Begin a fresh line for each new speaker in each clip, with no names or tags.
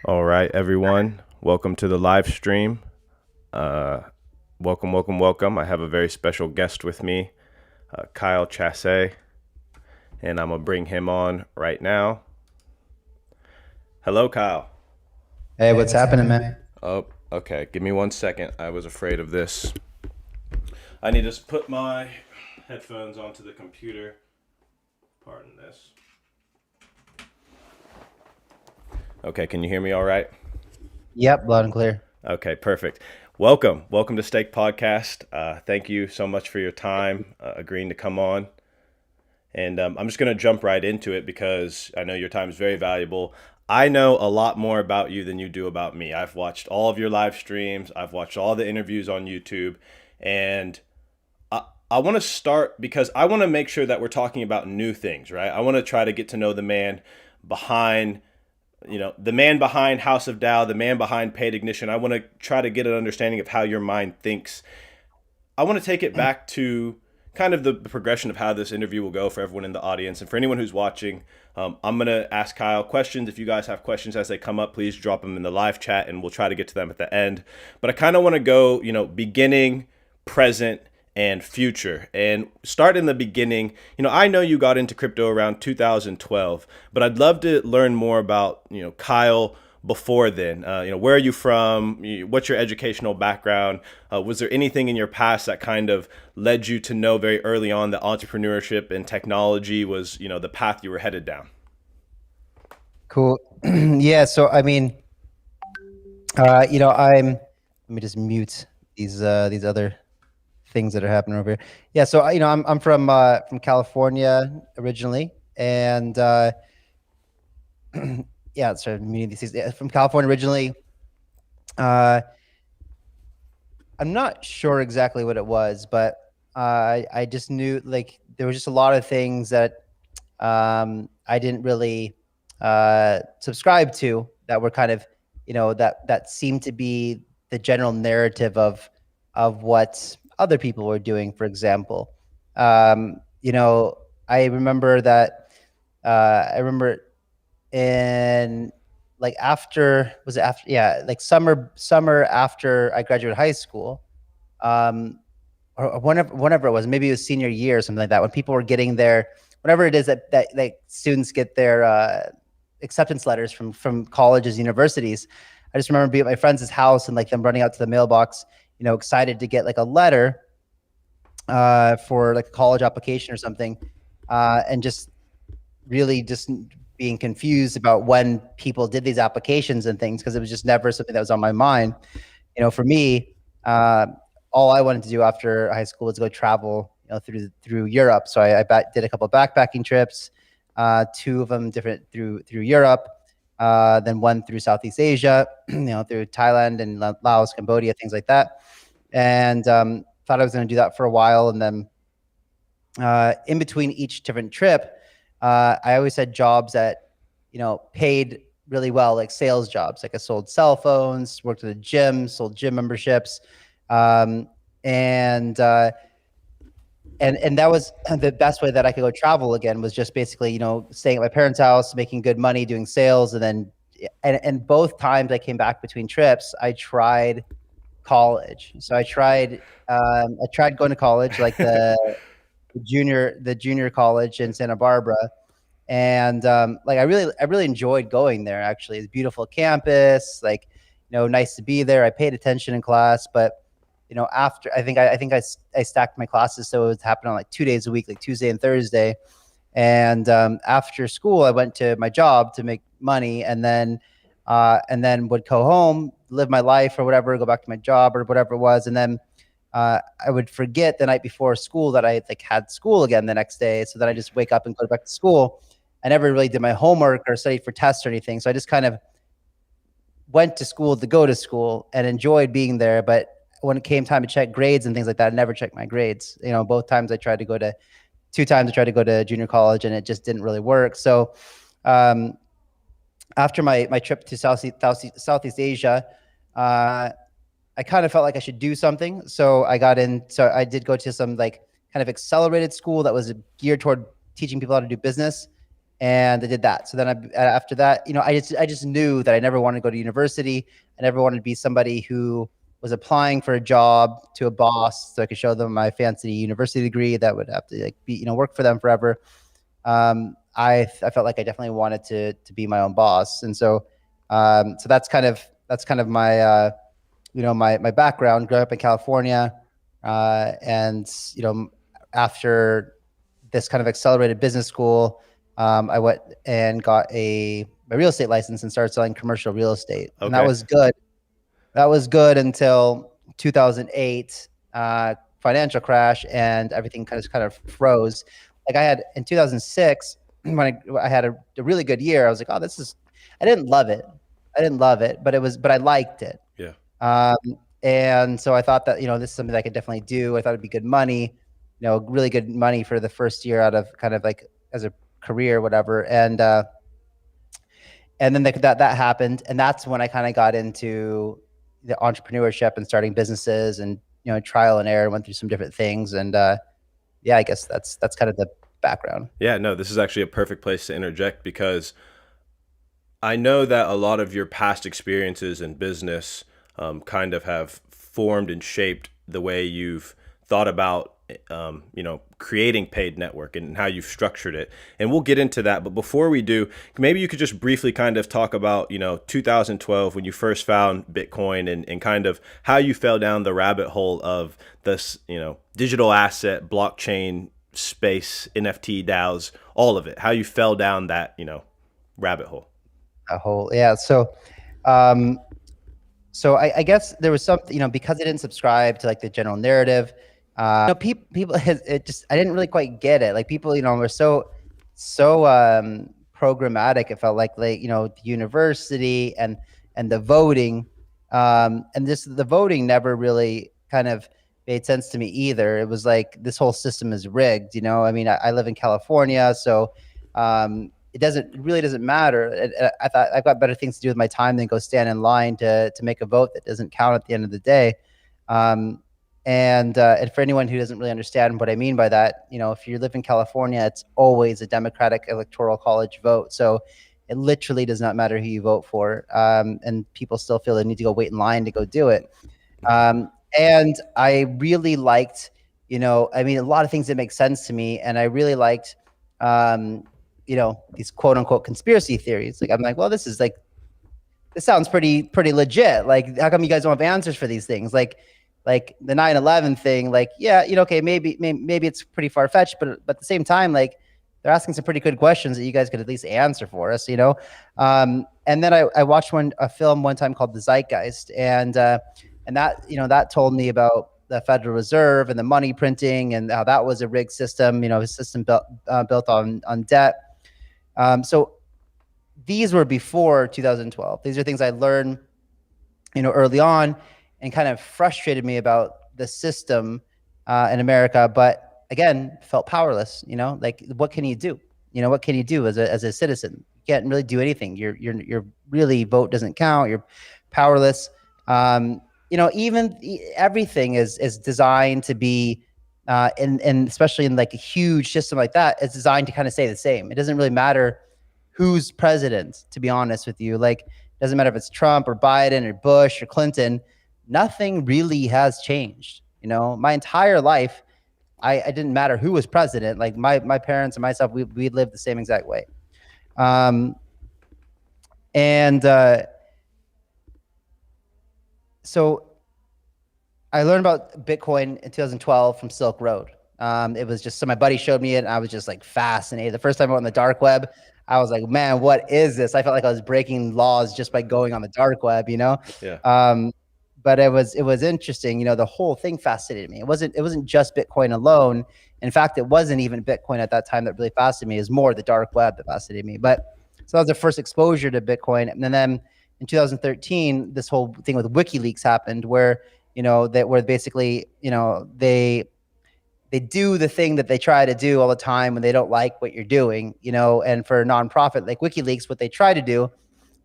All right, everyone. Welcome to the live stream. Uh, welcome. I have a very special guest with me, Kyle Chasse, and I'm going to bring him on right now. Hello, Kyle.
Hey, what's happening, man?
Oh, okay. Give me 1 second. I was afraid of this. I need to put my headphones onto the computer. Pardon this. Okay, can you hear me all right?
Yep, loud and clear.
Okay, perfect. Welcome to Steak Podcast. Thank you so much for your time, agreeing to come on. And I'm just going to jump right into it because I know your time is very valuable. I know a lot more about you than you do about me. I've watched all of your live streams, I've watched all the interviews on YouTube, and I want to start because I want to make sure that we're talking about new things, right? I want to try to get to know the man behind the man behind House of Dow, the man behind Paid Ignition. I want to try to get an understanding of how your mind thinks. I want to take it back to kind of the progression of how this interview will go for everyone in the audience and for anyone who's watching. I'm going to ask Kyle questions. If you guys have questions as they come up, please drop them in the live chat and we'll try to get to them at the end. But I kind of want to go, beginning, present, and future, and start in the beginning. I know you got into crypto around 2012, but I'd love to learn more about Kyle before then. Where are you from? What's your educational background? Was there anything in your past that kind of led you to know very early on that entrepreneurship and technology was the path you were headed down?
Cool. Yeah, so I mean, let me just mute these other things that are happening over here. Yeah, so I'm from California originally, and yeah, sorry, muting these things. Yeah, from California originally. Uh, I'm not sure exactly what it was, but I just knew like there was just a lot of things that I didn't really subscribe to that were kind of, that seemed to be the general narrative of what other people were doing. For example, you know, I remember that I remember in like after was it after yeah like summer after I graduated high school, um, or whenever it was, maybe it was senior year or something like that, when people were getting their, whatever it is that like students get their acceptance letters from colleges, universities. I just remember being at my friend's house and like them running out to the mailbox, excited to get like a letter for like a college application or something, and just really just being confused about when people did these applications and things, because it was just never something that was on my mind. For me, uh, all I wanted to do after high school was go travel, through Europe. So I did a couple of backpacking trips, two of them different through Europe, then one through Southeast Asia, through Thailand and Laos, Cambodia, things like that. And thought I was going to do that for a while, and then in between each different trip, I always had jobs that, paid really well, like sales jobs. Like I sold cell phones, worked at a gym, sold gym memberships, um, and and that was the best way that I could go travel again, was just basically, staying at my parents' house, making good money, doing sales, and then and both times I came back between trips, I tried college. So I tried going to college, like the junior college in Santa Barbara, and like I really enjoyed going there. Actually, it's a beautiful campus, like, nice to be there. I paid attention in class, but after I stacked my classes, so it would happen on like 2 days a week, like Tuesday and Thursday. And after school, I went to my job to make money, and then would go home, live my life or whatever, go back to my job or whatever it was, and then I would forget the night before school that I like had school again the next day. So then I just wake up and go back to school. I never really did my homework or studied for tests or anything. So I just kind of went to school to go to school and enjoyed being there. But when it came time to check grades and things like that, I never checked my grades. Both times I tried to go to, two times I tried to go to junior college, and it just didn't really work. So um, after my trip to Southeast Asia, uh, I kind of felt like I should do something. So I did go to some like kind of accelerated school that was geared toward teaching people how to do business. and I did that. So then after that, I just knew that I never wanted to go to university. I never wanted to be somebody who was applying for a job to a boss so I could show them my fancy university degree that would have to like be, work for them forever. I felt like I definitely wanted to be my own boss, and so that's kind of my my background. Growing up in California, and after this kind of accelerated business school, I went and got my real estate license and started selling commercial real estate, and that
Okay.
was good. That was good until 2008 financial crash, and everything kind of froze. Like I had in 2006 when I had a really good year. I was like, oh, this is. I didn't love it. But I liked it.
Yeah.
Um, and so I thought that this is something that I could definitely do. I thought it'd be good money, really good money for the first year out of kind of like as a career, whatever. And then that happened, and that's when I kind of got into the entrepreneurship and starting businesses, and trial and error, went through some different things, and yeah, I guess that's kind of the background.
Yeah, no, this is actually a perfect place to interject because I know that a lot of your past experiences in business kind of have formed and shaped the way you've thought about, creating paid network and how you've structured it. And we'll get into that. But before we do, maybe you could just briefly kind of talk about, 2012 when you first found Bitcoin and kind of how you fell down the rabbit hole of this, digital asset, blockchain space, NFT DAOs, all of it, how you fell down that, rabbit hole.
A whole Yeah. Um, so I guess there was something, because I didn't subscribe to like the general narrative. People, it just, I didn't really quite get it. Like people, were so programmatic. It felt like the university and the voting, and the voting never really kind of made sense to me either. It was like this whole system is rigged. I mean, I live in California, so it really doesn't matter. I thought I've got better things to do with my time than go stand in line to make a vote that doesn't count at the end of the day. And for anyone who doesn't really understand what I mean by that, if you live in California, it's always a Democratic electoral college vote. So it literally does not matter who you vote for. And people still feel they need to go wait in line to go do it. And I really liked, I mean, a lot of things that make sense to me. And I really liked, these quote unquote conspiracy theories. Like, I'm like, well, this sounds pretty legit. Like, how come you guys don't have answers for these things? Like the 9/11 thing, like, yeah, okay, maybe it's pretty far fetched, but at the same time, like, they're asking some pretty good questions that you guys could at least answer for us, And then I watched a film one time called The Zeitgeist, and that, that told me about the Federal Reserve and the money printing and how that was a rigged system, a system built on debt. So these were before 2012. These are things I learned, early on, and kind of frustrated me about the system in America. But again, felt powerless. Like, what can you do? What can you do as a citizen? You can't really do anything. You're really, vote doesn't count. You're powerless. Even everything is designed to be, and especially in like a huge system like that, it's designed to kind of stay the same. It doesn't really matter who's president, to be honest with you. Like, it doesn't matter if it's Trump or Biden or Bush or Clinton. Nothing really has changed. My entire life, I didn't matter who was president. Like my parents and myself, we lived the same exact way. And so I learned about Bitcoin in 2012 from Silk Road. It was just, so my buddy showed me it, and I was just like fascinated. The first time I went on the dark web, I was like, man, what is this? I felt like I was breaking laws just by going on the dark web,
Yeah.
But it was interesting. The whole thing fascinated me. It wasn't just Bitcoin alone. In fact, it wasn't even Bitcoin at that time that really fascinated me. It was more the dark web that fascinated me. But so that was the first exposure to Bitcoin. And then in 2013, this whole thing with WikiLeaks happened, where where basically they do the thing that they try to do all the time when they don't like what you're doing. And for a nonprofit like WikiLeaks, what they try to do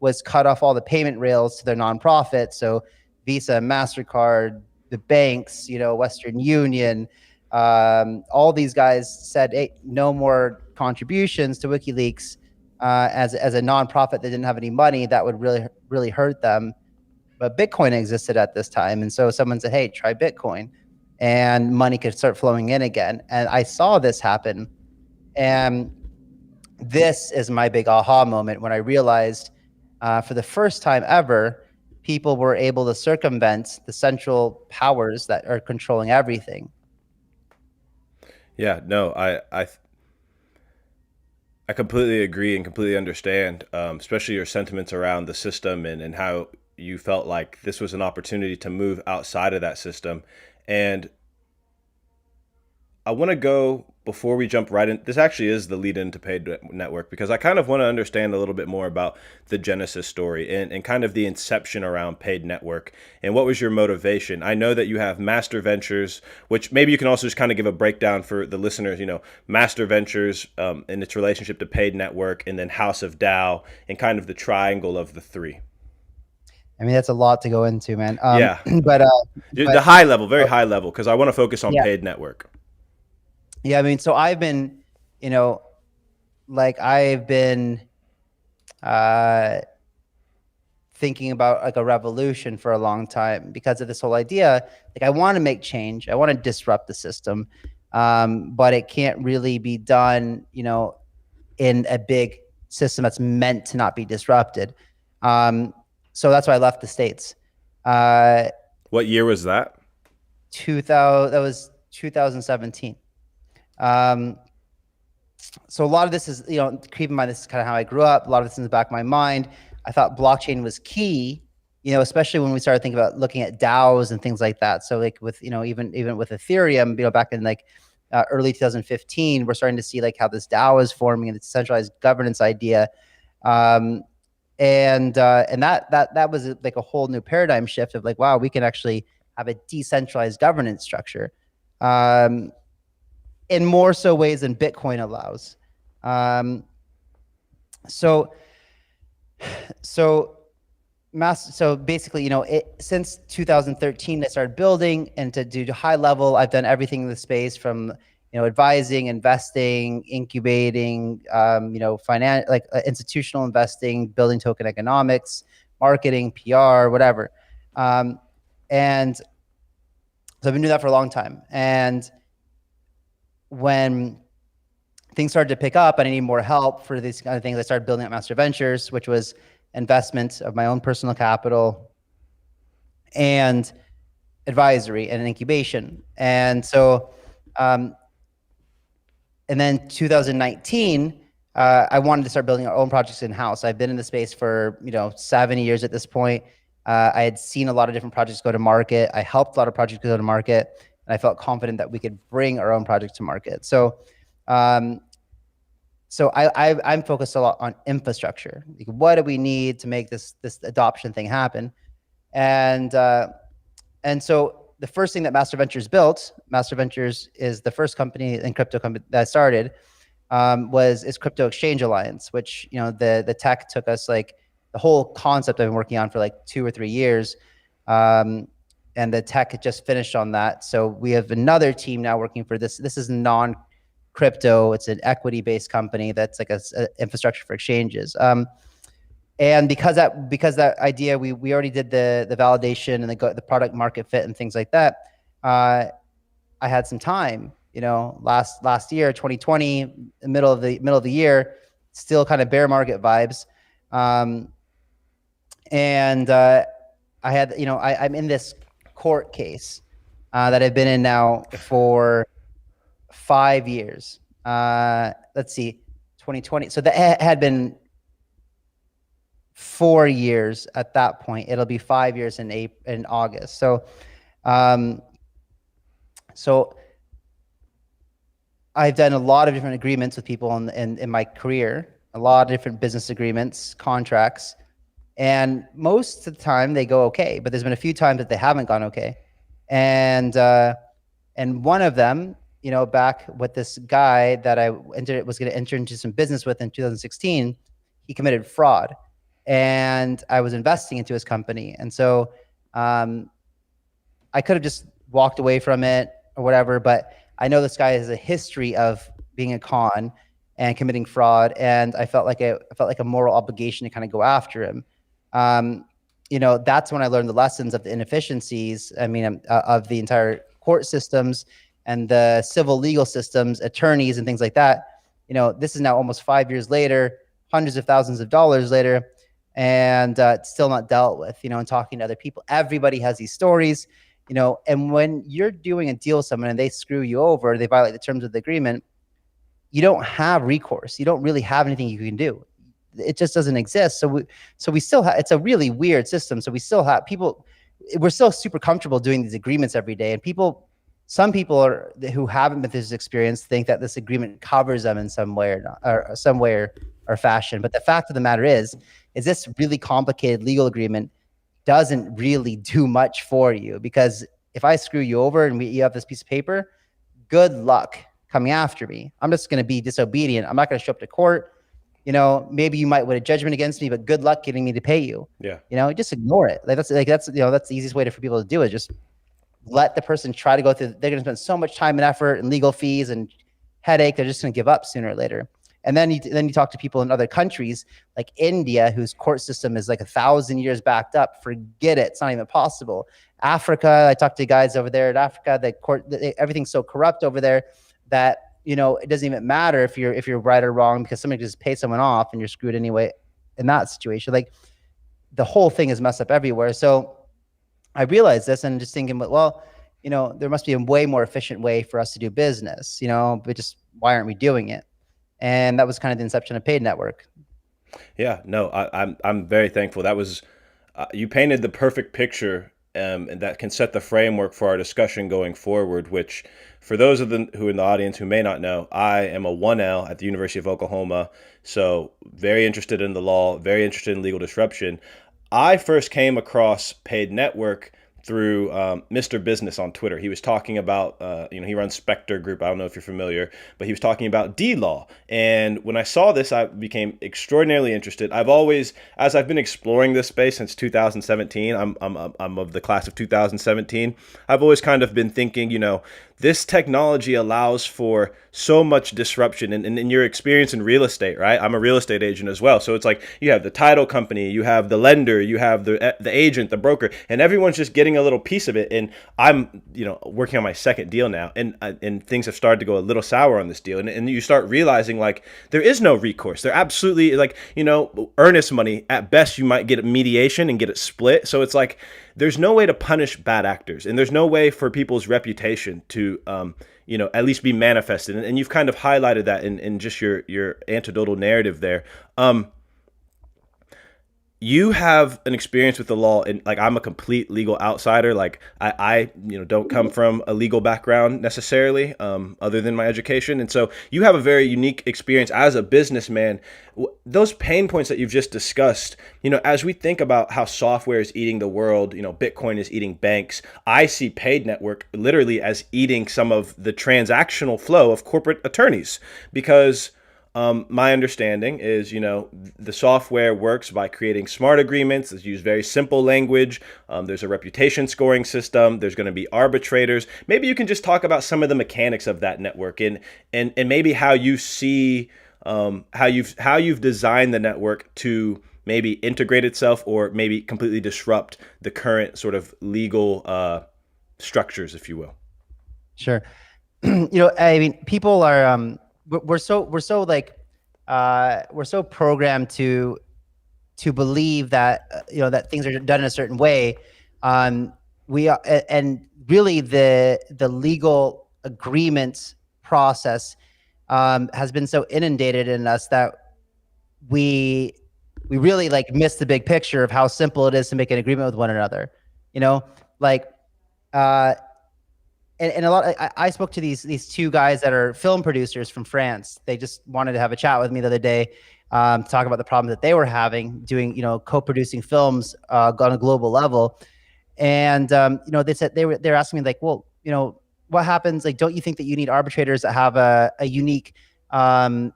was cut off all the payment rails to their nonprofit. So Visa, MasterCard, the banks, Western Union, all these guys said, hey, no more contributions to WikiLeaks as a nonprofit that didn't have any money, that would really hurt them. But Bitcoin existed at this time, and so someone said, "Hey, try Bitcoin," and money could start flowing in again. And I saw this happen, and this is my big aha moment when I realized, for the first time ever, people were able to circumvent the central powers that are controlling everything.
Yeah, no, I completely agree and completely understand, especially your sentiments around the system and how you felt like this was an opportunity to move outside of that system. And I want to go before we jump right in. This actually is the lead into paid network because I kind of want to understand a little bit more about the genesis story and kind of the inception around paid network and what was your motivation. I know that you have Master Ventures, which maybe you can also just kind of give a breakdown for the listeners. Master Ventures and its relationship to paid network, and then House of Dow and kind of the triangle of the three.
I mean, that's a lot to go into, man.
Yeah,
But
the high level, very high level, because I want to focus on
yeah,
paid network.
yeah. I mean, so I've been, you know, like I've been uh, thinking about like a revolution for a long time because of this whole idea. Like, I want to make change. I want to disrupt the system, but it can't really be done, in a big system that's meant to not be disrupted. So that's why I left the States. Uh,
What year was that?
2000, that was 2017. Um, so a lot of this is, keep in mind, this is kind of how I grew up. A lot of this is in the back of my mind. I thought blockchain was key, especially when we started thinking about looking at DAOs and things like that. So like with, even with Ethereum, back in like early 2015, we're starting to see like how this DAO is forming and the centralized governance idea. And that was like a whole new paradigm shift of like, wow, we can actually have a decentralized governance structure. In more so ways than Bitcoin allows. Um, so, so so basically, since 2013, I started building, and to do high level, I've done everything in the space from, advising, investing, incubating, institutional investing, building token economics, marketing, PR, whatever. And so I've been doing that for a long time. And when things started to pick up and I need more help for these kind of things, I started building up Master Ventures, which was investment of my own personal capital and advisory and incubation. And so, and then 2019, I wanted to start building our own projects in-house. I've been in the space for, 7 years at this point. I had seen a lot of different projects go to market. I helped a lot of projects go to market, and I felt confident that we could bring our own project to market. So, I'm focused a lot on infrastructure. Like, what do we need to make this adoption thing happen? And so the first thing that Master Ventures built, Master Ventures is the first company in crypto company that I started, is Crypto Exchange Alliance, which, the tech took us, like, the whole concept I've been working on for like 2 or 3 years. And the tech just finished on that. So we have another team now working for this. This is non-crypto. It's an equity-based company that's like a infrastructure for exchanges. And because that idea, we already did the validation and the product market fit and things like that. I had some time, last year, 2020, middle of the year, still kind of bear market vibes. And I had, I'm in this court case that I've been in now for 5 years. Let's see, 2020. So that had been 4 years at that point. It'll be 5 years in August. So, so I've done a lot of different agreements with people in my career, a lot of different business agreements, contracts, and most of the time they go okay. But there's been a few times that they haven't gone okay, and one of them, back with this guy that I was going to enter into some business with in 2016, he committed fraud, and I was investing into his company. And so I could have just walked away from it or whatever, but I know this guy has a history of being a con, and committing fraud. And I felt like a moral obligation to kind of go after him. That's when I learned the lessons of the inefficiencies. I mean, of the entire court systems and the civil legal systems, attorneys and things like that. This is now almost 5 years later, hundreds of thousands of dollars later, and it's still not dealt with. And talking to other people, everybody has these stories. And when you're doing a deal with someone and they screw you over, they violate the terms of the agreement, you don't have recourse. You don't really have anything you can do. It just doesn't exist. So we still have, it's a really weird system. So we still have people, we're still super comfortable doing these agreements every day. And some people who haven't been through this experience think that this agreement covers them in some way or fashion. But the fact of the matter is this really complicated legal agreement doesn't really do much for you, because if I screw you over and you have this piece of paper, good luck coming after me. I'm just going to be disobedient. I'm not going to show up to court. Maybe you might win a judgment against me, but good luck getting me to pay you.
Yeah.
Just ignore it. That's the easiest way for people to do it. Just let the person try to go through. They're going to spend so much time and effort and legal fees and headache. They're just going to give up sooner or later. And then you talk to people in other countries like India, whose court system is like 1,000 years backed up. Forget it. It's not even possible. Africa, I talked to guys over there in Africa, everything's so corrupt over there that, it doesn't even matter if you're right or wrong, because somebody just pays someone off and you're screwed anyway in that situation. Like, the whole thing is messed up everywhere. So I realized this and just thinking, well, there must be a way more efficient way for us to do business, but just why aren't we doing it? And that was kind of the inception of Paid Network.
Yeah, no, I'm very thankful. That was you painted the perfect picture, and that can set the framework for our discussion going forward. Which, for those of them who in the audience who may not know, I am a 1L at the University of Oklahoma, so very interested in the law, very interested in legal disruption. I first came across Paid Network through Mr. Business on Twitter. He was talking about, he runs Spectre Group. I don't know if you're familiar, but he was talking about D-Law. And when I saw this, I became extraordinarily interested. I've always, as I've been exploring this space since 2017, I'm of the class of 2017, I've always kind of been thinking, this technology allows for so much disruption. And in your experience in real estate, right? I'm a real estate agent as well. So it's like you have the title company, you have the lender, you have the agent, the broker, and everyone's just getting a little piece of it. And I'm, working on my second deal now, and things have started to go a little sour on this deal. And you start realizing, like, there is no recourse. They're absolutely, like, earnest money. At best, you might get a mediation and get it split. So it's like, there's no way to punish bad actors, and there's no way for people's reputation to, at least be manifested. And you've kind of highlighted that in just your anecdotal narrative there. You have an experience with the law, and like, I'm a complete legal outsider. Like, I don't come from a legal background necessarily, other than my education. And so you have a very unique experience as a businessman. Those pain points that you've just discussed, as we think about how software is eating the world, Bitcoin is eating banks, I see Paid Network literally as eating some of the transactional flow of corporate attorneys, because my understanding is, the software works by creating smart agreements. It's used very simple language. There's a reputation scoring system. There's going to be arbitrators. Maybe you can just talk about some of the mechanics of that network, and maybe how you see how you've designed the network to maybe integrate itself, or maybe completely disrupt the current sort of legal structures, if you will.
Sure. I mean, people are we're so programmed to believe that that things are done in a certain way. We are, and really the legal agreement process has been so inundated in us that we really miss the big picture of how simple it is to make an agreement with one another. And a lot. I spoke to these two guys that are film producers from France. They just wanted to have a chat with me the other day, to talk about the problem that they were having doing, co-producing films on a global level. And they said they're asking me, like, well, what happens? Like, don't you think that you need arbitrators that have a unique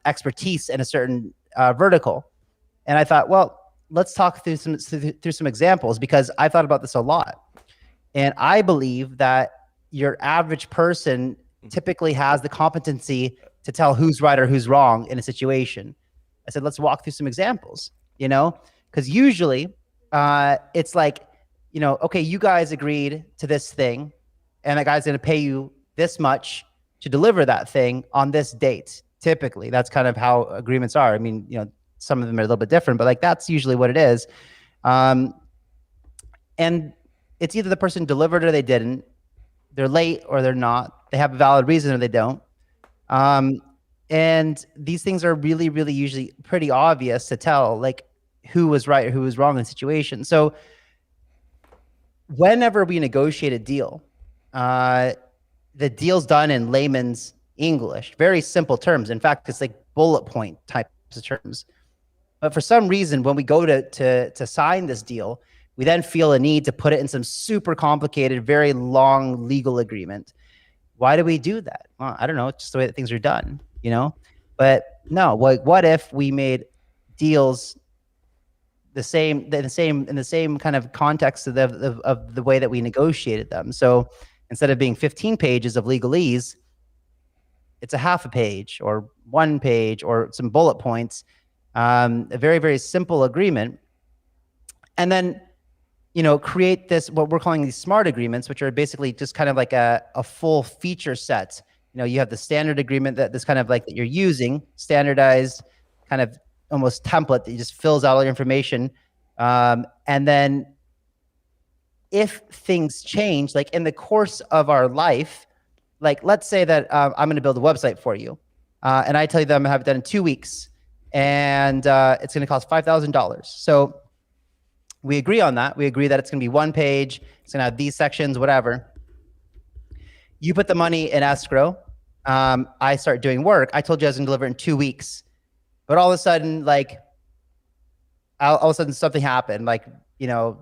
expertise in a certain vertical? And I thought, well, let's talk through some examples, because I thought about this a lot, and I believe that your average person typically has the competency to tell who's right or who's wrong in a situation. I said, let's walk through some examples, because usually it's like, okay, you guys agreed to this thing, and that guy's going to pay you this much to deliver that thing on this date. Typically, that's kind of how agreements are. I mean, some of them are a little bit different, but like that's usually what it is. And it's either the person delivered or they didn't. They're late or they're not. They have a valid reason or they don't. And these things are really, really usually pretty obvious to tell, like who was right or who was wrong in the situation. So whenever we negotiate a deal, the deal's done in layman's English, very simple terms. In fact, it's like bullet point types of terms. But for some reason, when we go to sign this deal, we then feel a need to put it in some super complicated, very long legal agreement. Why do we do that? Well, I don't know. It's just the way that things are done, But no, what if we made deals in the same kind of context of the way that we negotiated them? So instead of being 15 pages of legalese, it's a half a page or 1 page or some bullet points, a very, very simple agreement. And then, create this, what we're calling these smart agreements, which are basically just kind of like a full feature set. You have the standard agreement that this kind of like that you're using, standardized kind of almost template that just fills out all your information. And then if things change, like in the course of our life, like let's say that I'm going to build a website for you, and I tell you that I'm going to have it done in 2 weeks, and it's going to cost $5,000. So we agree on that. We agree that it's going to be 1 page. It's going to have these sections, whatever. You put the money in escrow. I start doing work. I told you I was going to deliver in 2 weeks, but all of a sudden, like, all of a sudden something happened. Like, my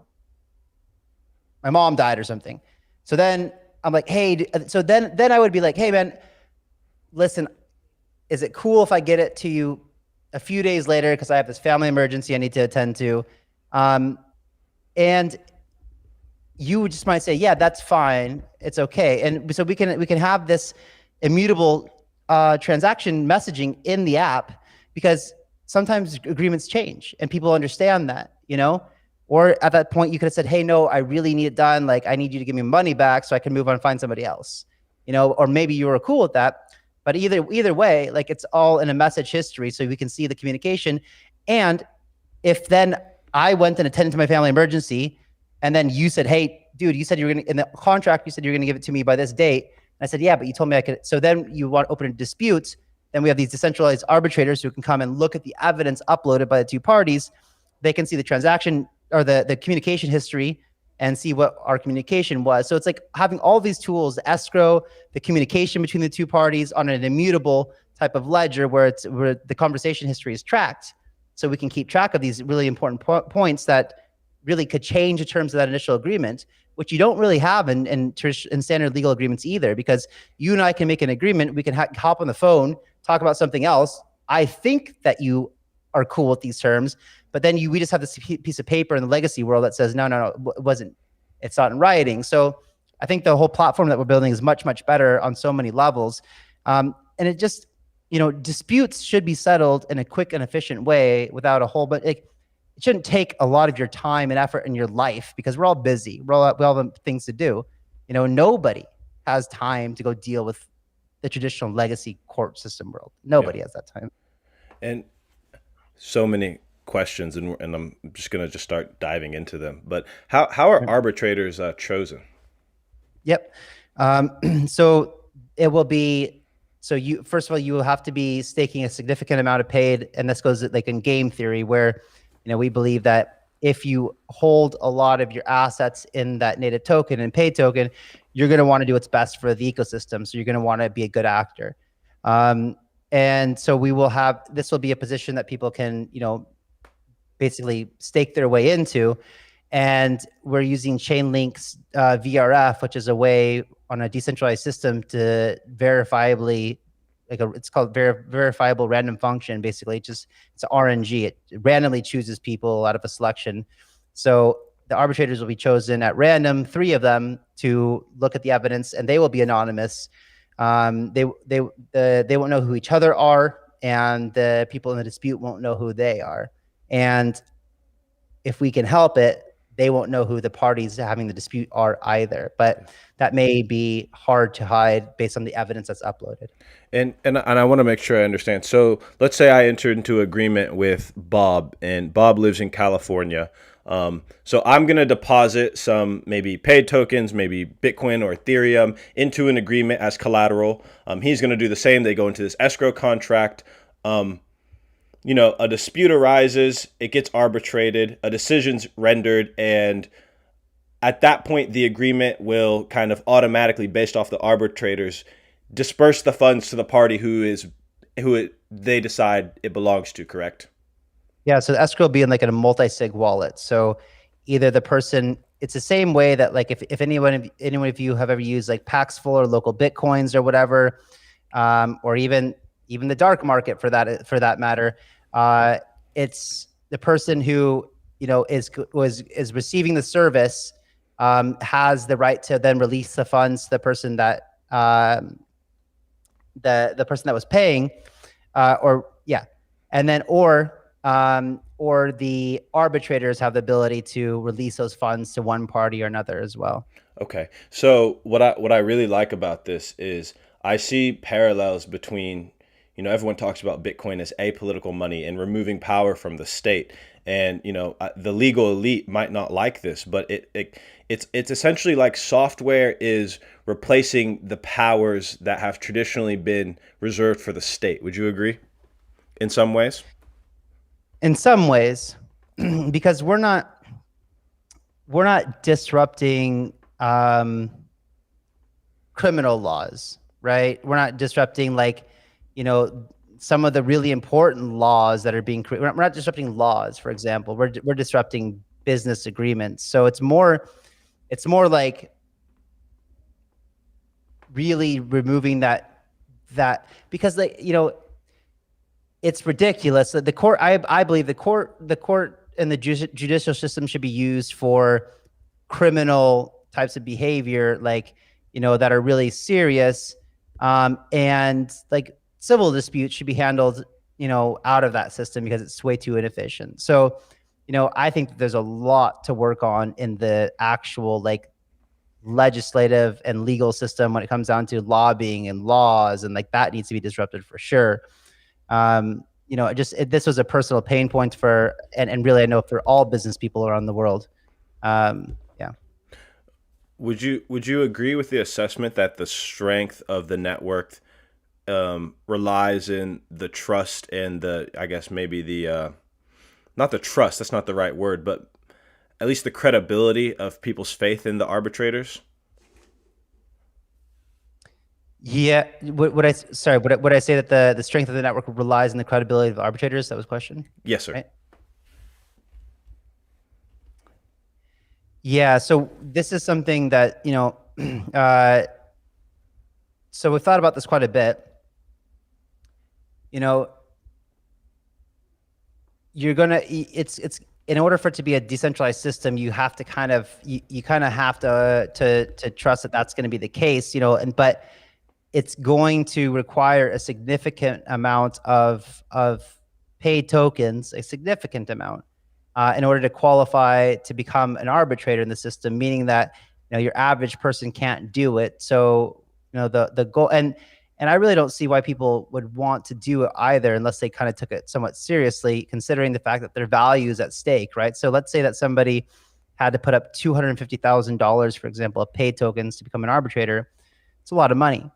mom died or something. So then I'm like, hey. So then I would be like, hey man, listen, is it cool if I get it to you a few days later because I have this family emergency I need to attend to? And you just might say, yeah, that's fine. It's okay. And so we can have this immutable transaction messaging in the app, because sometimes agreements change and people understand that, or at that point you could have said, hey, no, I really need it done. Like, I need you to give me money back so I can move on and find somebody else, or maybe you were cool with that. But either way, like, it's all in a message history so we can see the communication. And if then I went and attended to my family emergency, and then you said, hey, dude, you said you were going to, in the contract, you said you were going to give it to me by this date. And I said, yeah, but you told me I could. So then you want to open a dispute. Then we have these decentralized arbitrators who can come and look at the evidence uploaded by the two parties. They can see the transaction or the communication history and see what our communication was. So it's like having all these tools, the escrow, the communication between the two parties on an immutable type of ledger where the conversation history is tracked. So we can keep track of these really important points that really could change the terms of that initial agreement, which you don't really have in standard legal agreements either, because you and I can make an agreement. We can hop on the phone, talk about something else. I think that you are cool with these terms, but then we just have this piece of paper in the legacy world that says, no, it wasn't. It's not in writing. So I think the whole platform that we're building is much, much better on so many levels. And it just, disputes should be settled in a quick and efficient way without a whole, but it shouldn't take a lot of your time and effort in your life, because we're all busy. We all have things to do. Nobody has time to go deal with the traditional legacy court system world. Nobody has that time.
And so many questions, and I'm just going to start diving into them. But how are arbitrators chosen?
Yep. So it will be, so you, first of all, you will have to be staking a significant amount of paid, and this goes like in game theory, where we believe that if you hold a lot of your assets in that native token and paid token, you're going to want to do what's best for the ecosystem. So you're going to want to be a good actor. And so this will be a position that people can, basically stake their way into. And we're using Chainlink's VRF, which is a way on a decentralized system to verifiably, it's called verifiable random function. Basically, it's an RNG. It randomly chooses people out of a selection. So the arbitrators will be chosen at random, 3 of them, to look at the evidence, and they will be anonymous. They won't know who each other are, and the people in the dispute won't know who they are. And if we can help it, they won't know who the parties having the dispute are either. But that may be hard to hide based on the evidence that's uploaded.
And I want to make sure I understand. So let's say I entered into agreement with Bob, and Bob lives in California. So I'm going to deposit some maybe paid tokens, maybe Bitcoin or Ethereum, into an agreement as collateral. He's going to do the same. They go into this escrow contract. A dispute arises, it gets arbitrated, a decision's rendered, and at that point, the agreement will kind of automatically, based off the arbitrators, disperse the funds to the party they decide it belongs to. Correct?
Yeah, so the escrow will be in like in a multi-sig wallet. So either the person, it's the same way that like if anyone of you have ever used like Paxful or local Bitcoins or whatever, or even the dark market for that matter, it's the person who is receiving the service has the right to then release the funds to the person that the person that was paying, and then or the arbitrators have the ability to release those funds to one party or another as well.
Okay. So what I really like about this is I see parallels between, everyone talks about Bitcoin as apolitical money and removing power from the state. And, the legal elite might not like this, but it's essentially like software is replacing the powers that have traditionally been reserved for the state. Would you agree in some ways?
In some ways, because we're not disrupting criminal laws, right? We're not disrupting some of the really important laws that are being created. We're not disrupting laws, for example. We're disrupting business agreements. So it's more like really removing that because it's ridiculous that the court. I believe the court and the judicial system should be used for criminal types of behavior, that are really serious, and like civil disputes should be handled, out of that system because it's way too inefficient. So, I think that there's a lot to work on in the actual legislative and legal system when it comes down to lobbying and laws, and that needs to be disrupted for sure. This was a personal pain point and really I know for all business people around the world. Yeah.
Would you agree with the assessment that the strength of the network relies in the trust and I guess maybe not the trust, that's not the right word, but at least the credibility of people's faith in the arbitrators?
Yeah. Would I say that the strength of the network relies on the credibility of the arbitrators? That was the question.
Yes, sir.
Right? Yeah. So this is something that, so we've thought about this quite a bit. It's in order for it to be a decentralized system, you have to kind of have to trust that that's going to be the case, but it's going to require a significant amount of paid tokens, a significant amount, in order to qualify to become an arbitrator in the system, meaning that your average person can't do it. So the goal, and I really don't see why people would want to do it either, unless they kind of took it somewhat seriously, considering the fact that their value is at stake, right? So let's say that somebody had to put up $250,000, for example, of paid tokens to become an arbitrator. It's a lot of money.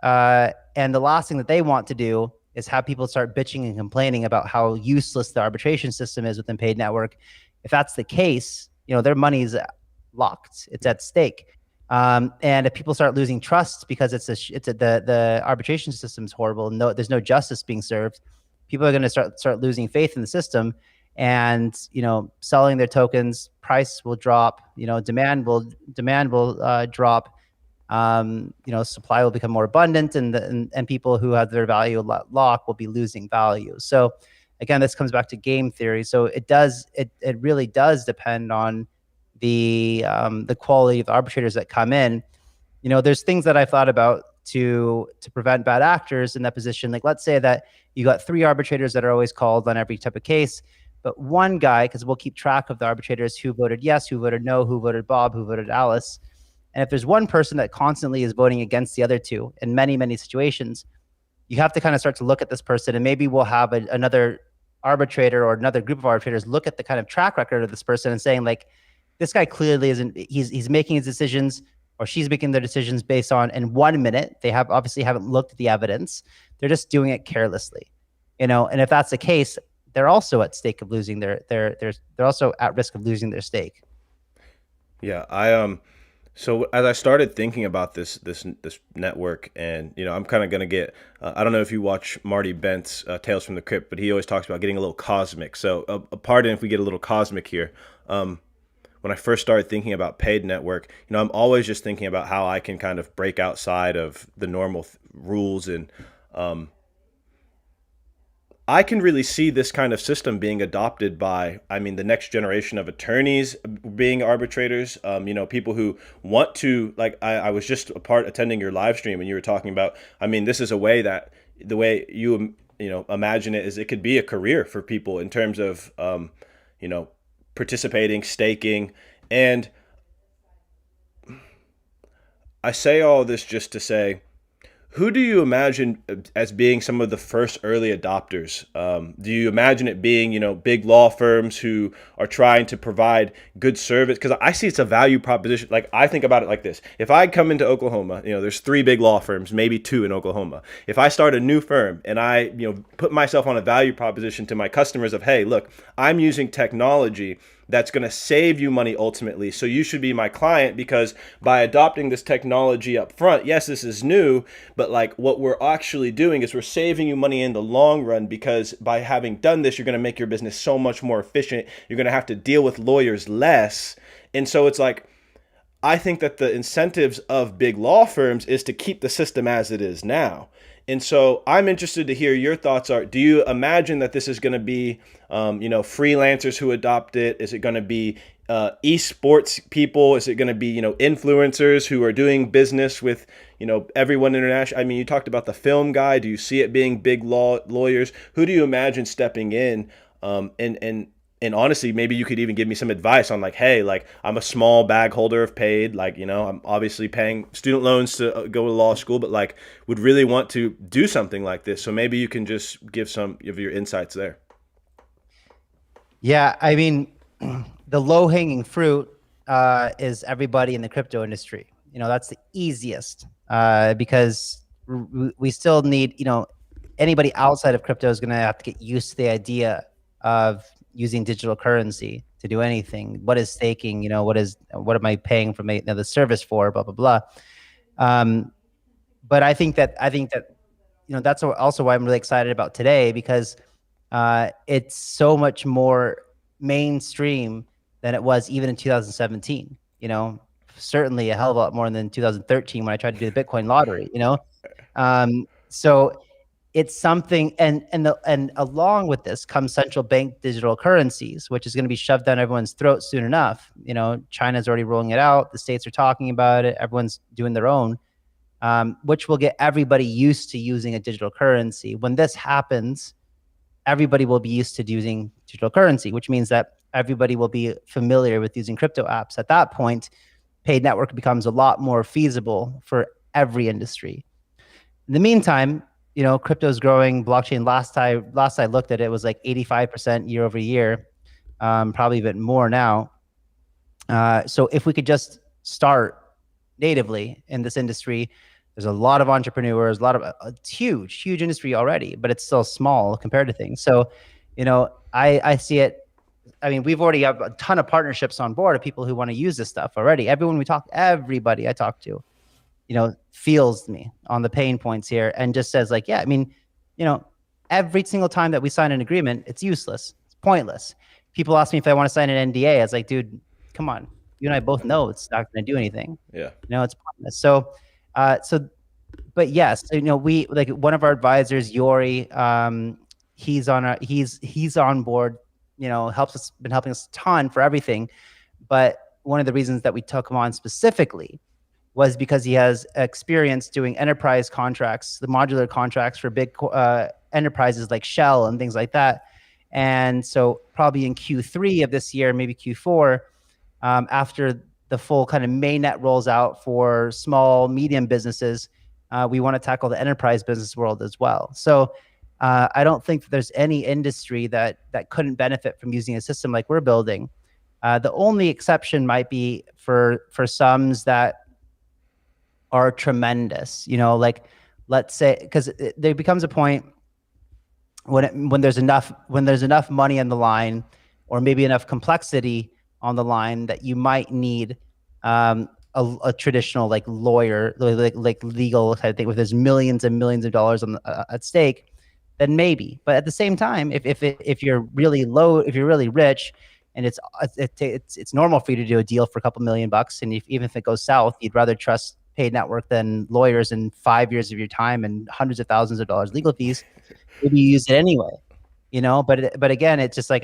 And the last thing that they want to do is have people start bitching and complaining about how useless the arbitration system is within paid network. If that's the case, their money is locked. It's at stake. And if people start losing trust because the arbitration system is horrible, there's no justice being served, people are going to start losing faith in the system, and selling their tokens. Price will drop. Demand will drop. Supply will become more abundant, and people who have their value locked will be losing value. So again, this comes back to game theory. So it really does depend on the quality of the arbitrators that come in. There's things that I've thought about to prevent bad actors in that position. Like, let's say that you got 3 arbitrators that are always called on every type of case, but one guy, because we'll keep track of the arbitrators who voted yes, who voted no, who voted Bob, who voted Alice. And if there's one person that constantly is voting against the other two in many, many situations, you have to kind of start to look at this person, and maybe we'll have another arbitrator or another group of arbitrators look at the kind of track record of this person and saying, like, this guy clearly isn't, he's making his decisions, or she's making their decisions based on, in 1 minute, they have obviously haven't looked at the evidence. They're just doing it carelessly, you know? And if that's the case, they're also at stake of losing they're also at risk of losing their stake.
Yeah, so as I started thinking about this network, and I'm kind of gonna get, I don't know if you watch Marty Bent's Tales from the Crypt, but he always talks about getting a little cosmic. So pardon if we get a little cosmic here. When I first started thinking about paid network, I'm always just thinking about how I can kind of break outside of the normal rules, and I can really see this kind of system being adopted by, I mean, the next generation of attorneys being arbitrators. People who want to, like, I was just attending your live stream, and you were talking about, I mean, this is a way that the way imagine it is, it could be a career for people in terms of, participating, staking. And I say all this just to say, who do you imagine as being some of the first early adopters? Do you imagine it being, big law firms who are trying to provide good service? Because I see it's a value proposition. Like, I think about it like this. If I come into Oklahoma, there's 3 big law firms, maybe 2 in Oklahoma. If I start a new firm and I, put myself on a value proposition to my customers of, hey, look, I'm using technology that's going to save you money ultimately. So you should be my client, because by adopting this technology up front, yes, this is new, but like, what we're actually doing is we're saving you money in the long run, because by having done this, you're going to make your business so much more efficient. You're going to have to deal with lawyers less. And so it's like, I think that the incentives of big law firms is to keep the system as it is now. And so I'm interested to hear your thoughts. Do you imagine that this is going to be, freelancers who adopt it? Is it going to be esports people? Is it going to be, influencers who are doing business with, everyone international? I mean, you talked about the film guy. Do you see it being big lawyers? Who do you imagine stepping in? And honestly, maybe you could even give me some advice on, like, hey, like, I'm a small bag holder of paid, like, I'm obviously paying student loans to go to law school, but like, would really want to do something like this. So maybe you can just give some of your insights there.
Yeah, I mean, the low-hanging fruit is everybody in the crypto industry. That's the easiest, because we still need, anybody outside of crypto is going to have to get used to the idea of using digital currency to do anything. What is staking? What am I paying for the service for? Blah blah blah. But I think that that's also why I'm really excited about today, because it's so much more mainstream than it was even in 2017. Certainly a hell of a lot more than 2013 when I tried to do the Bitcoin lottery. So it's something, and along with this comes central bank digital currencies, which is going to be shoved down everyone's throat soon enough. China's already rolling it out. The states are talking about it. Everyone's doing their own, which will get everybody used to using a digital currency. When this happens, everybody will be used to using digital currency, which means that everybody will be familiar with using crypto apps. At that point, paid network becomes a lot more feasible for every industry. In the meantime, crypto is growing. Blockchain, last I looked at it, was like 85% year over year, probably even more now. So if we could just start natively in this industry, there's a lot of entrepreneurs, a huge industry already, but it's still small compared to things. So, I see it. I mean, we've already have a ton of partnerships on board of people who want to use this stuff already. Everybody I talk to, feels me on the pain points here and just says, like, yeah, I mean, every single time that we sign an agreement, it's useless. It's pointless. People ask me if I want to sign an NDA. I was like, dude, come on. You and I both know it's not going to do anything.
Yeah.
It's pointless. But yes, we, like, one of our advisors, Yori, he's on board, been helping us a ton for everything. But one of the reasons that we took him on specifically was because he has experience doing enterprise contracts, the modular contracts for big enterprises like Shell and things like that. And so probably in Q3 of this year, maybe Q4, after the full kind of mainnet rolls out for small, medium businesses, we want to tackle the enterprise business world as well. So I don't think that there's any industry that couldn't benefit from using a system like we're building. The only exception might be for sums that are tremendous, like let's say, because there becomes a point when there's enough money on the line, or maybe enough complexity on the line, that you might need a traditional like lawyer, like legal type of thing, where there's millions and millions of dollars at stake. Then maybe. But at the same time, if you're really low, if you're really rich, and it's normal for you to do a deal for a couple $1,000,000, and even if it goes south, you'd rather trust paid network than lawyers and 5 years of your time and hundreds of thousands of dollars legal fees. Maybe you use it anyway, But again, it's just like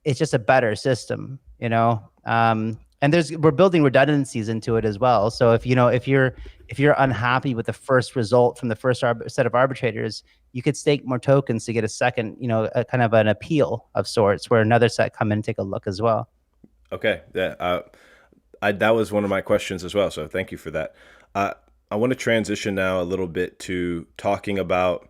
it's just a better system, And we're building redundancies into it as well. So if you're unhappy with the first result from the first set of arbitrators, you could stake more tokens to get a second, a kind of an appeal of sorts, where another set come in and take a look as well.
Okay, yeah, that was one of my questions as well. So thank you for that. I want to transition now a little bit to talking about,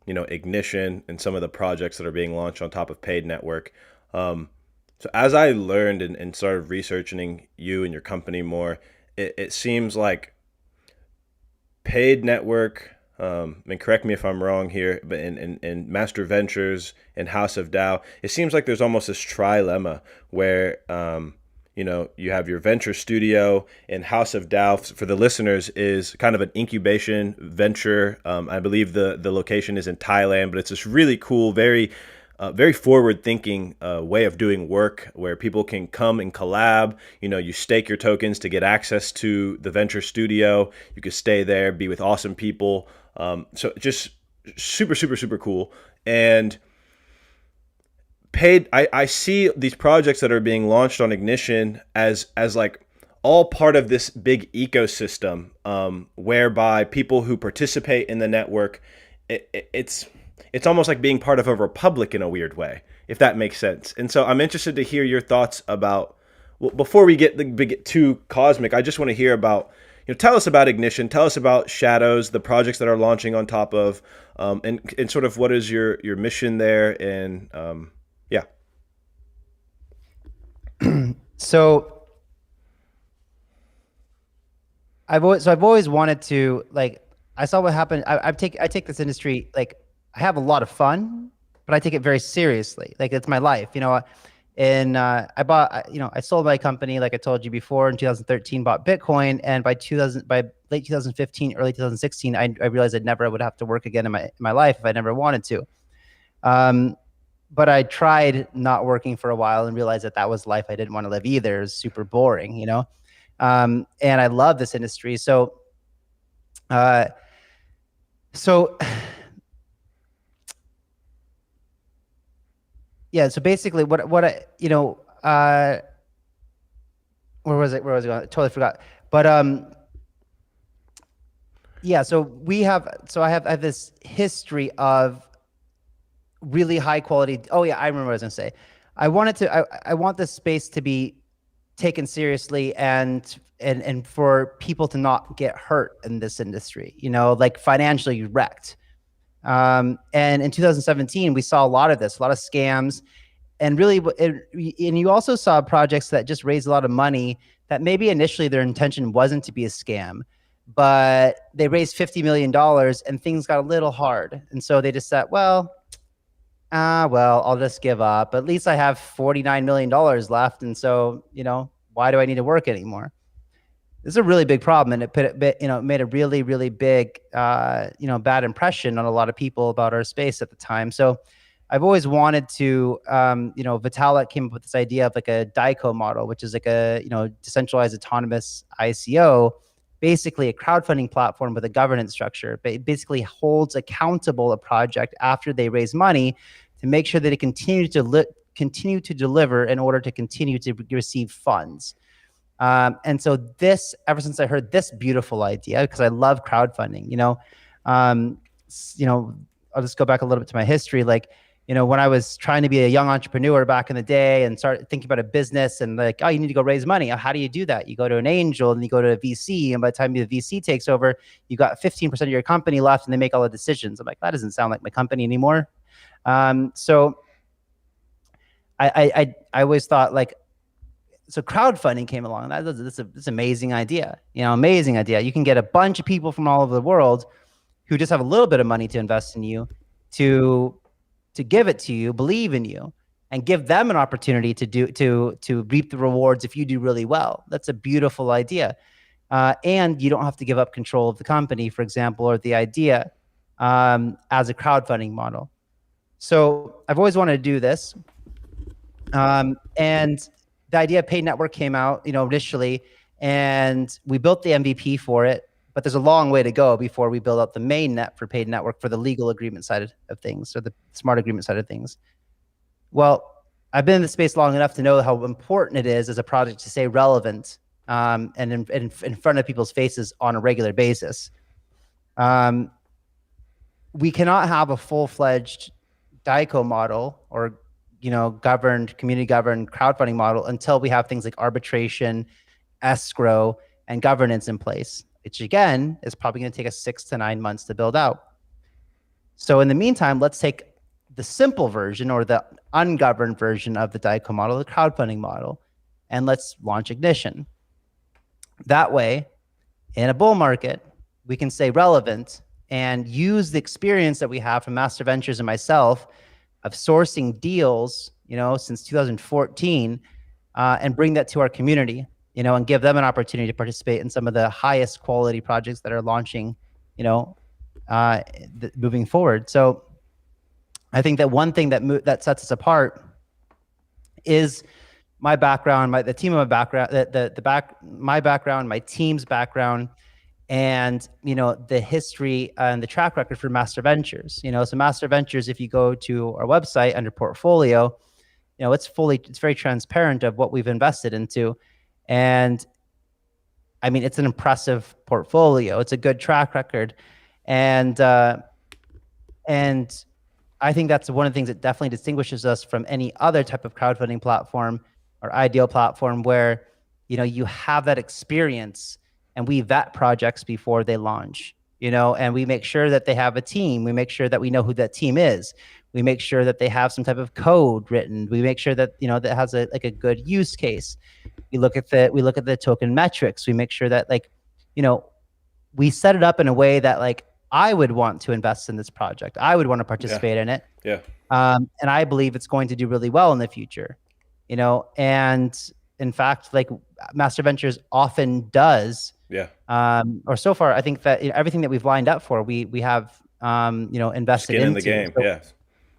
Ignition and some of the projects that are being launched on top of Paid Network. So as I learned and started researching you and your company more, it seems like Paid Network, and correct me if I'm wrong here, but in Master Ventures and House of DAO, it seems like there's almost this trilemma where you have your venture studio, and House of DAO, for the listeners, is kind of an incubation venture. I believe the location is in Thailand, but it's this really cool, very forward-thinking way of doing work, where people can come and collab. You stake your tokens to get access to the venture studio. You could stay there, be with awesome people. So just super, super, super cool. And Paid, I see these projects that are being launched on Ignition as like all part of this big ecosystem, whereby people who participate in the network, it's almost like being part of a republic in a weird way, if that makes sense. And so I'm interested to hear your thoughts about, well, before we get too cosmic, I just want to hear about, tell us about Ignition, tell us about Shadows, the projects that are launching on top of, and sort of what is your mission there, and yeah.
So I've always wanted to, like, I saw what happened. I take this industry, like, I have a lot of fun, but I take it very seriously. Like, it's my life, And I sold my company, like I told you before, in 2013, bought Bitcoin, and by late 2015, early 2016, I realized I never would have to work again in my life if I never wanted to. But I tried not working for a while and realized that was life I didn't want to live either. It was super boring, and I love this industry. So yeah, so basically what I, where was I going? I totally forgot. But yeah, so I have this history of really high quality. Oh yeah, I remember what I was gonna say. I want this space to be taken seriously, and for people to not get hurt in this industry, like financially wrecked. And in 2017, we saw a lot of this, a lot of scams, and really, and you also saw projects that just raised a lot of money that maybe initially their intention wasn't to be a scam, but they raised $50 million and things got a little hard. And so they just said, well, I'll just give up. At least I have $49 million left. And so, why do I need to work anymore? This is a really big problem, and it made a really, really big, bad impression on a lot of people about our space at the time. So I've always wanted to, Vitalik came up with this idea of like a DICO model, which is like a, decentralized autonomous ICO, basically a crowdfunding platform with a governance structure. But it basically holds accountable a project after they raise money to make sure that it continue to deliver in order to continue to receive funds. And so ever since I heard this beautiful idea, because I love crowdfunding, um, I'll just go back a little bit to my history. Like, when I was trying to be a young entrepreneur back in the day and start thinking about a business and like, oh, you need to go raise money. How do you do that? You go to an angel and you go to a VC. And by the time the VC takes over, you got 15% of your company left and they make all the decisions. I'm like, that doesn't sound like my company anymore. So I always thought like, so crowdfunding came along. That's an amazing idea, amazing idea. You can get a bunch of people from all over the world who just have a little bit of money to invest in you to give it to you, believe in you, and give them an opportunity to reap the rewards if you do really well. That's a beautiful idea. And you don't have to give up control of the company, for example, or the idea as a crowdfunding model. So I've always wanted to do this. And the idea of paid network came out, initially, and we built the MVP for it, but there's a long way to go before we build out the main net for paid network for the legal agreement side of things, or the smart agreement side of things. Well, I've been in the space long enough to know how important it is as a project to stay relevant and in front of people's faces on a regular basis. We cannot have a full-fledged DICO model or community governed crowdfunding model until we have things like arbitration, escrow, and governance in place, which again is probably going to take us 6 to 9 months to build out. So in the meantime, let's take the simple version or the ungoverned version of the DICO model, the crowdfunding model, and let's launch Ignition. That way, in a bull market, we can stay relevant and use the experience that we have from Master Ventures and myself of sourcing deals, since 2014, and bring that to our community, and give them an opportunity to participate in some of the highest quality projects that are launching, moving forward. So I think that one thing that sets us apart is my background, my background, my team's background, and the history and the track record for Master Ventures. So Master Ventures, if you go to our website under portfolio, it's very transparent of what we've invested into, and I mean it's an impressive portfolio. It's a good track record, and I think that's one of the things that definitely distinguishes us from any other type of crowdfunding platform or ideal platform where you have that experience. And we vet projects before they launch, and we make sure that they have a team. We make sure that we know who that team is. We make sure that they have some type of code written. We make sure that, that has a good use case. We look at the token metrics. We make sure that we set it up in a way that I would want to invest in this project. I would want to participate in it.
Yeah.
And I believe it's going to do really well in the future, and in fact, Master Ventures often does.
Yeah.
Or so far, I think that everything that we've lined up for, we have, invested
Skin in
into
the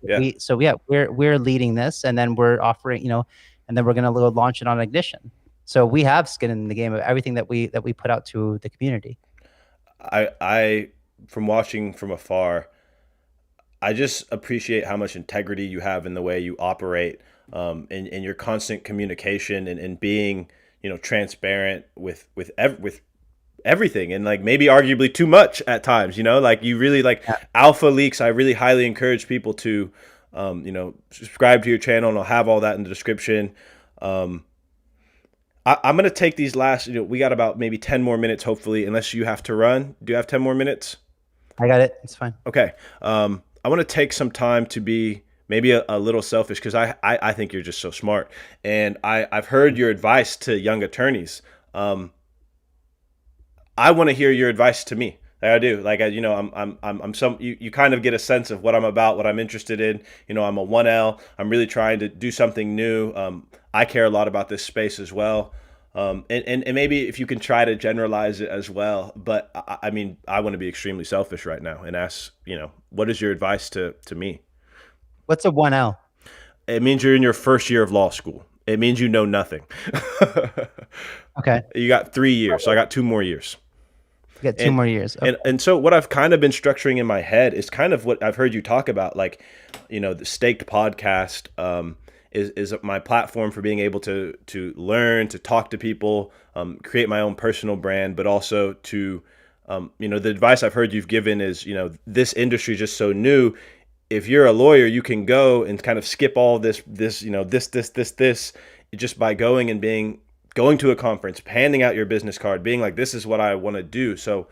game.
So,
yeah.
We're leading this, and then we're offering, and then we're going to launch it on Ignition. So we have skin in the game of everything that we put out to the community.
I from watching from afar, I just appreciate how much integrity you have in the way you operate, and your constant communication and being, transparent with everything, and maybe arguably too much at times, you really alpha leaks. I really highly encourage people to, subscribe to your channel, and I'll have all that in the description. I'm going to take these last, we got about maybe 10 more minutes, hopefully, unless you have to run. Do you have 10 more minutes?
I got it. It's fine.
Okay. I want to take some time to be maybe a little selfish, because I think you're just so smart. And I've heard your advice to young attorneys. I want to hear your advice to me. I do. You kind of get a sense of what I'm about, what I'm interested in. I'm a 1L. I'm really trying to do something new. I care a lot about this space as well. And maybe if you can try to generalize it as well. But I mean, I want to be extremely selfish right now and ask, what is your advice to me?
What's a 1L?
It means you're in your first year of law school. It means you know nothing.
Okay.
You got 3 years, so I got 2 more years.
You got 2 more years. Okay.
And so what I've kind of been structuring in my head is kind of what I've heard you talk about, the Staked podcast, is my platform for being able to learn, to talk to people, create my own personal brand, but also to the advice I've heard you've given is, this industry is just so new. If you're a lawyer, you can go and kind of skip all this, just by going to a conference, handing out your business card, being like, this is what I want to do. So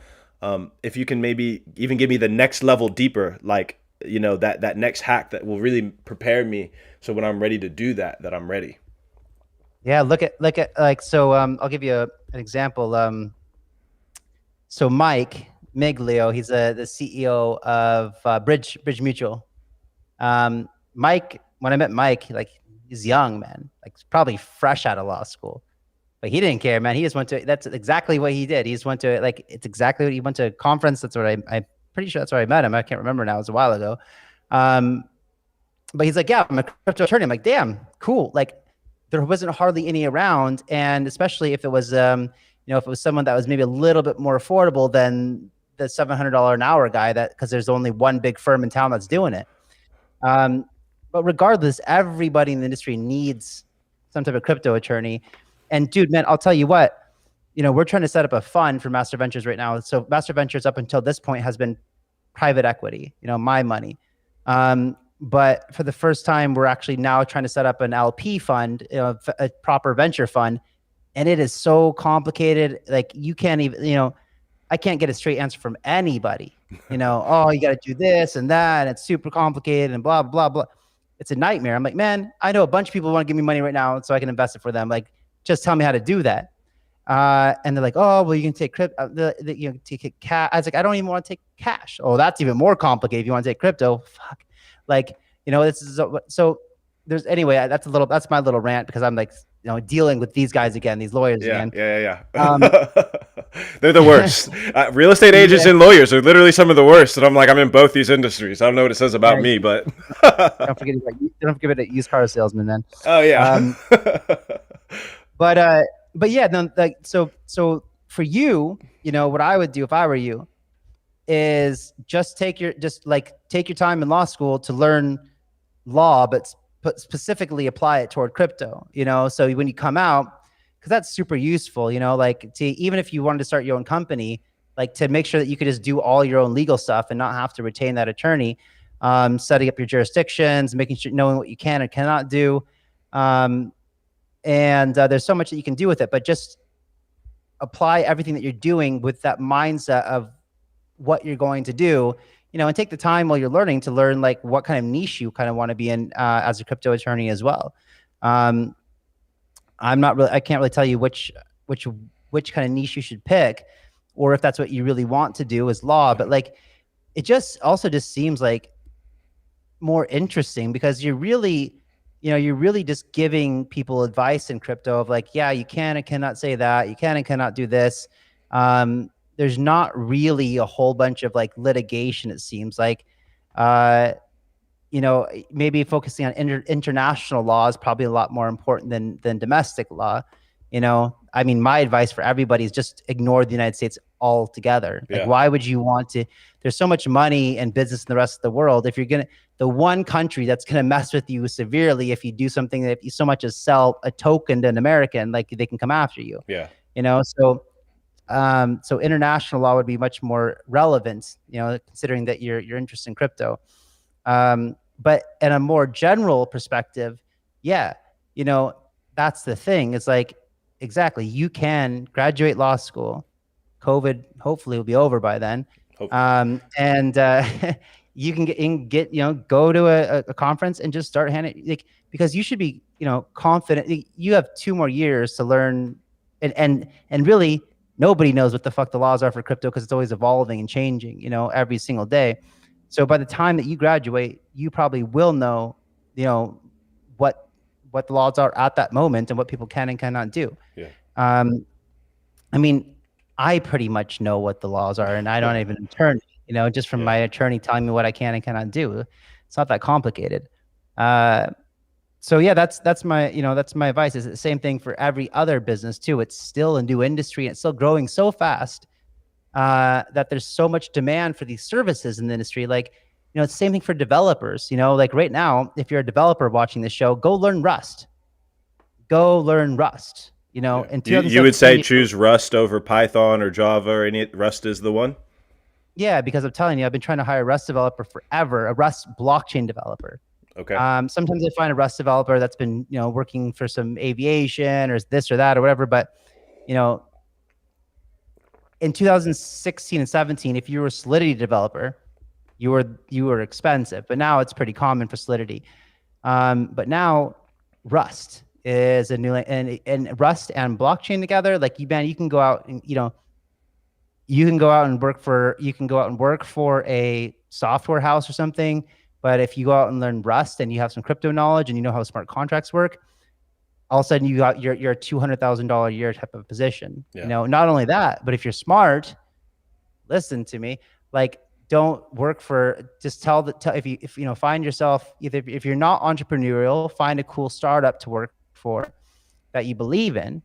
if you can maybe even give me the next level deeper, like, that next hack that will really prepare me. So when I'm ready to do that I'm ready.
Yeah. Look at like, so, I'll give you an example. So Mike Miglio, he's the CEO of Bridge Mutual. Mike, when I met Mike, like, he's young, man, like probably fresh out of law school, but he didn't care, man. He just went to, that's exactly what he did. He just went to, like, it's exactly what he went to a conference. That's what I'm pretty sure that's where I met him. I can't remember now. It was a while ago. But he's like, yeah, I'm a crypto attorney. I'm like, damn, cool. Like, there wasn't hardly any around. And especially if it was, if it was someone that was maybe a little bit more affordable than the $700 an hour guy, that, because there's only one big firm in town that's doing it. But regardless, everybody in the industry needs some type of crypto attorney. And dude, man, I'll tell you what, we're trying to set up a fund for Master Ventures right now. So Master Ventures up until this point has been private equity, my money. But for the first time, we're actually now trying to set up an LP fund, a proper venture fund. And it is so complicated. Like, you can't even, I can't get a straight answer from anybody. Oh, you got to do this and that. And it's super complicated and blah, blah, blah. It's a nightmare. I'm like, man, I know a bunch of people want to give me money right now so I can invest it for them. Like, just tell me how to do that. And they're like, oh, well, you can take crypto, take cash. I was like, I don't even want to take cash. Oh, that's even more complicated. If you want to take crypto, fuck. Like, this is so there's, anyway, that's my little rant, because I'm like, dealing with these guys again, these lawyers again.
Yeah. They're the worst. Real estate agents and lawyers are literally some of the worst. And I'm in both these industries. I don't know what it says about me, but
don't forget it, used car salesman, man.
Oh yeah.
But yeah, no, like, so for you, what I would do if I were you is just take your time in law school to learn law, but specifically apply it toward crypto, so when you come out, because that's super useful, like, to, even if you wanted to start your own company, like, to make sure that you could just do all your own legal stuff and not have to retain that attorney, setting up your jurisdictions, making sure, knowing what you can and cannot do. And there's so much that you can do with it, but just apply everything that you're doing with that mindset of what you're going to do, and take the time while you're learning to learn, like, what kind of niche you kind of want to be in as a crypto attorney as well. I can't really tell you which kind of niche you should pick, or if that's what you really want to do is law, but like, it just seems like more interesting, because you're really just giving people advice in crypto of like, yeah, you can and cannot say that, you can and cannot do this. There's not really a whole bunch of like litigation, it seems like. Maybe focusing on international law is probably a lot more important than domestic law. My advice for everybody is just ignore the United States altogether. Like, why would you want to? There's so much money and business in the rest of the world. If you're the one country that's gonna mess with you severely if you do something that, if you so much as sell a token to an American, like, they can come after you.
Yeah.
So international law would be much more relevant, considering that you're interested in crypto. But in a more general perspective, yeah, that's the thing. It's like, exactly, you can graduate law school. COVID hopefully will be over by then. And you can go to a conference and just start handing, like, because you should be, confident. You have 2 more years to learn, and really, nobody knows what the fuck the laws are for crypto, because it's always evolving and changing, every single day. So by the time that you graduate, you probably will know, what the laws are at that moment and what people can and cannot do.
Yeah.
I pretty much know what the laws are, and I don't even attorney, just from my attorney telling me what I can and cannot do. It's not that complicated. So yeah, that's my advice. Is the same thing for every other business too. It's still a new industry, and it's still growing so fast that there's so much demand for these services in the industry. Like, it's the same thing for developers. Like right now, if you're a developer watching this show, go learn Rust. Go learn Rust.
Yeah.
In
You would say
2017,
choose Rust over Python or Java or any Rust is the one?
yeah, because I'm telling you, I've been trying to hire a Rust developer forever, a Rust blockchain developer.
Okay.
Sometimes I find a Rust developer that's been, working for some aviation or this or that or whatever. But, you know, in 2016 and 17, if you were a Solidity developer, you were expensive. But now it's pretty common for Solidity. But now Rust is a new, and Rust and blockchain together, like you can go out and, you can go out and work for a software house or something. But if you go out and learn Rust and you have some crypto knowledge and you know how smart contracts work, all of a sudden you're a $200,000 a year type of position.
Yeah.
Not only that, but if you're smart, listen to me. Like, don't work for. Just if you find yourself, either if you're not entrepreneurial, find a cool startup to work for that you believe in,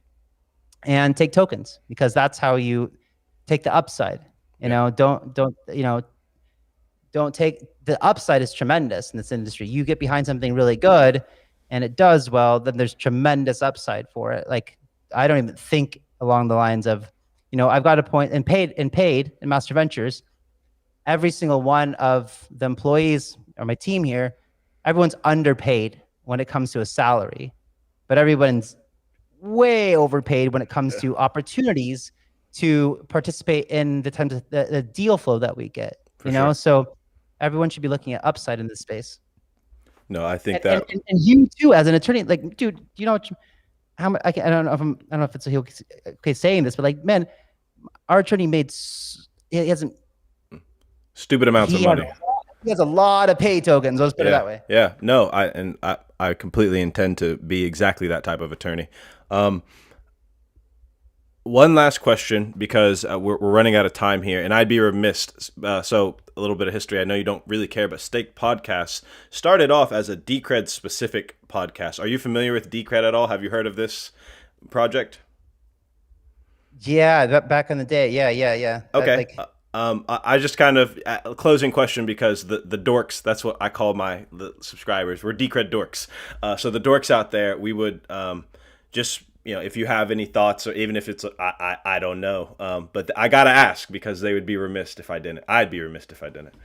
and take tokens, because that's how you take the upside. Don't take the upside is tremendous in this industry. You get behind something really good and it does well, then there's tremendous upside for it. Like, I don't even think along the lines of, I've got a point in paid in Master Ventures. Every single one of the employees or my team here, everyone's underpaid when it comes to a salary, but everyone's way overpaid when it comes to opportunities to participate in the deal flow that we get.
Sure.
So everyone should be looking at upside in this space.
No, I think
and you too, as an attorney, like, dude, how much? I don't know if it's okay saying this, but like, man, our attorney he hasn't
stupid amounts of money.
He has a lot of pay tokens. Let's put it that way.
Yeah. No, I completely intend to be exactly that type of attorney. One last question, because we're running out of time here, and I'd be remiss. So a little bit of history. I know you don't really care, but Stake Podcasts started off as a Decred specific podcast. Are you familiar with Decred at all? Have you heard of this project?
Yeah, back in the day. Yeah.
Okay. I just kind of a closing question, because the dorks, that's what I call the subscribers. We're Decred dorks. So the dorks out there, we would just, if you have any thoughts, or even if it's I don't know, but I gotta ask, because they would be remiss if I didn't. I'd be remiss if I didn't.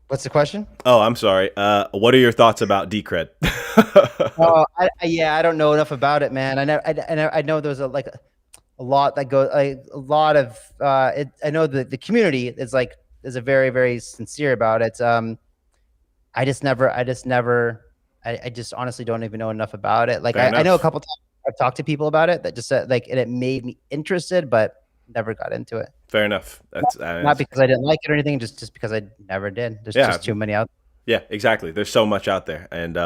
What's the question?
Oh, I'm sorry. What are your thoughts about Decred?
I don't know enough about it, man. I know there's a lot that goes, a lot of I know the community is a very, very sincere about it. I just honestly don't even know enough about it. Like, I know a couple times I've talked to people about it that just said, and it made me interested, but never got into it.
Fair enough. That's
not because I didn't like it or anything, just because I never did. There's just too many out
there. Yeah, exactly. There's so much out there. And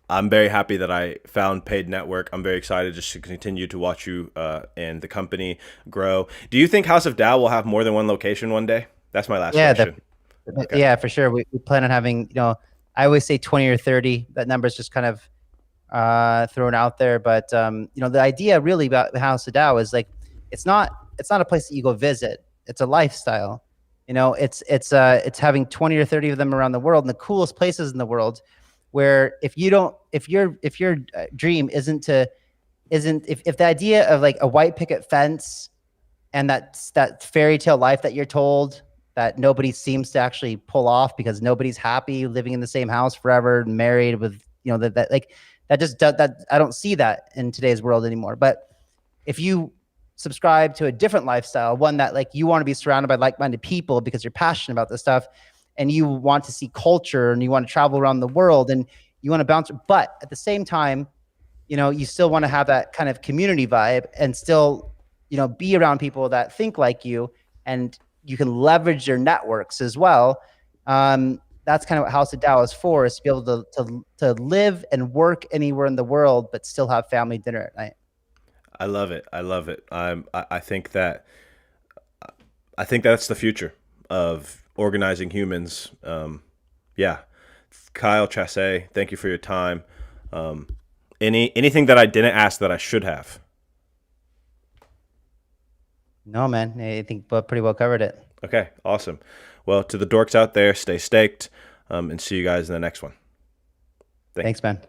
I'm very happy that I found Paid Network. I'm very excited just to continue to watch you and the company grow. Do you think House of DAO will have more than one location one day? That's my last question.
Okay. Yeah, for sure. We plan on having, I always say 20 or 30. That number's just kind of thrown out there. But, the idea really about House of DAO is it's not a place that you go visit. It's a lifestyle. It's having 20 or 30 of them around the world, in the coolest places in the world, where if your dream isn't the idea of a white picket fence and that fairy tale life that you're told that nobody seems to actually pull off, because nobody's happy living in the same house forever and married with, that I don't see that in today's world anymore. But if you subscribe to a different lifestyle, one that you want to be surrounded by like-minded people because you're passionate about this stuff, and you want to see culture, and you want to travel around the world, and you want to bounce, but at the same time, you still want to have that kind of community vibe, and still, be around people that think like you, and you can leverage your networks as well. That's kind of what House of DAO is for, is to be able to live and work anywhere in the world, but still have family dinner at night.
I love it. I think that's the future of organizing humans. Kyle Chasse, thank you for your time. Anything that I didn't ask that I should have?
No, man. I think pretty well covered it.
Okay, awesome. Well, to the dorks out there, stay staked, and see you guys in the next one. Thank you.
Thanks, man.